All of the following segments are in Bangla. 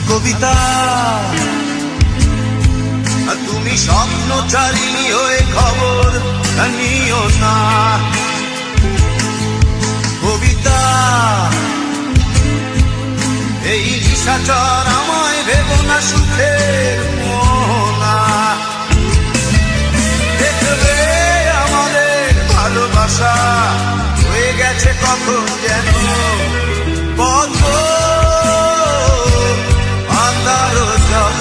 কবিতা তুমি স্বপ্নচারিণী হয়ে খবর নিও না। কবিতা এই নিশাচর আমায় ভেবো না সুখের মোহনা। দেখবে আমাদের ভালোবাসা হয়ে গেছে কখন যেন পদ্ম আন্ধার জল।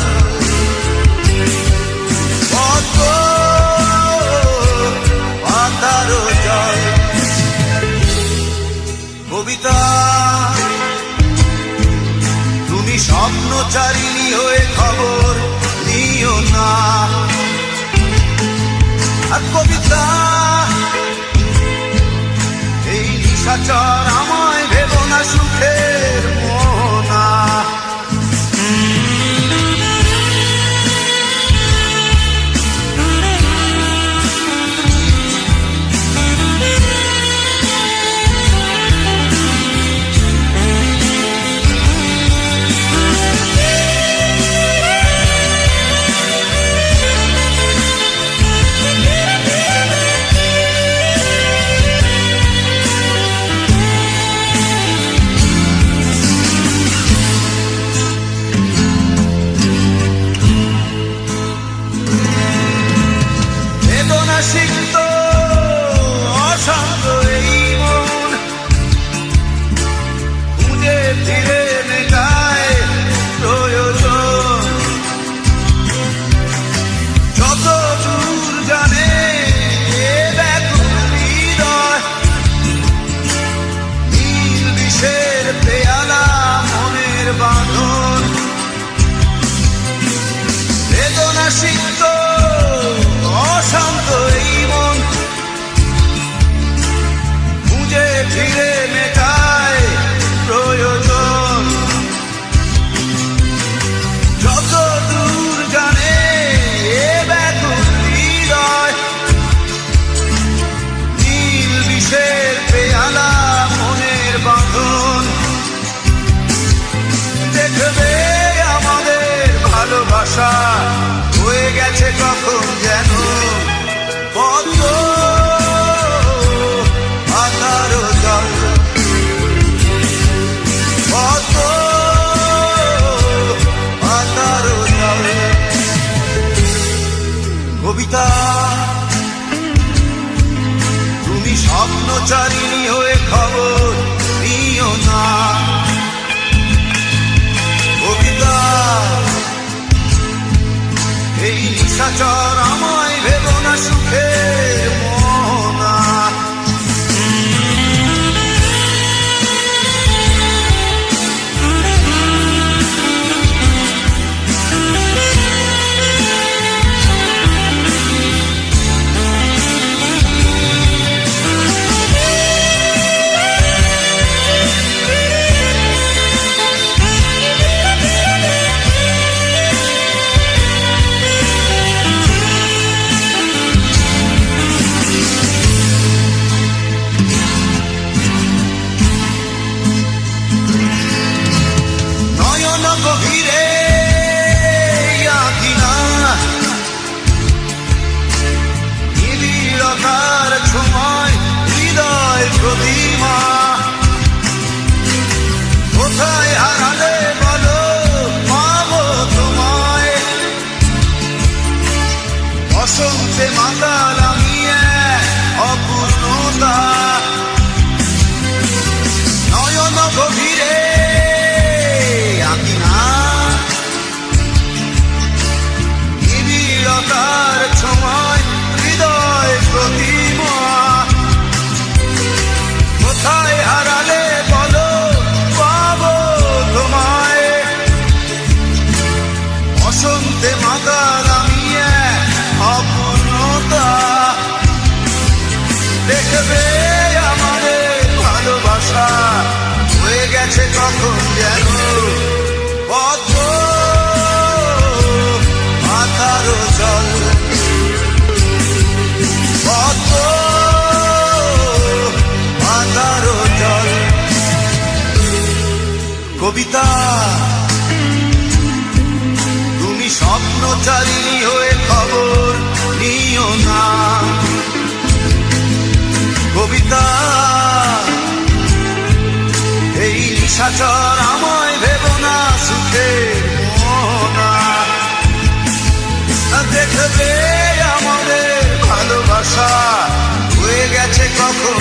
পদ্ম আন্ধার জল। কবিতা তুমি স্বপ্নচারিণী হয়ে খবর নিও না। আর কবিতা এই নিশাচর আমায় ভেবো না সুখের মোহনা। সিক্ত অশান্ত এই মন খুঁজে ফিরে মেটায় প্রয়োজন। যত দূর জানে ব্যাকুল হৃদয় নীল বিষের পেয়ালা মনের বাঁধন। বেদনা সিক্ত অশান্ত এই মন খুঁজে ফিরে মেটায় প্রয়োজন। যত দূর জানে ব্যাকুল হৃদয় নীল বিষের পেয়ালা মনের বাঁধন। দেখবে আমাদের ভালোবাসা হয়ে গেছে কখন যেন পদ্ম আন্ধার জল। পদ্ম আন্ধার জল। কবিতা তুমি স্বপ্নচারিণী হয়ে খবর নিও না। কবিতা এই নিশাচর আমায় ভেবো না সুখের মোহনা। গভীরে আঁকিনা নিবিড়তার ছোঁয়ায় হৃদয় প্রতিমা। কোথায় হারালে বলো পাবো তোমায়। বসন্তে মাতাল আমি অপূর্ণতা। নয়ন গভীরে নিবিড়তার ছোঁয়ায় হৃদয় প্রতিমা। কোথায় হারালে বলো পাবো তোমায়। বসন্তে মাতাল আমি অপূর্ণতা। দেখবে আমাদের ভালোবাসা হয়ে গেছে কখন যেন পদ্ম আন্ধার জল। পদ্ম আন্ধার জল। কবিতা স্বপ্নচারিণী হয়ে খবর নিও না। কবিতা এই নিশাচর আমায় ভেবো না সুখে মোনা। দেখবে আমাদের ভালোবাসা হয়ে গেছে কখন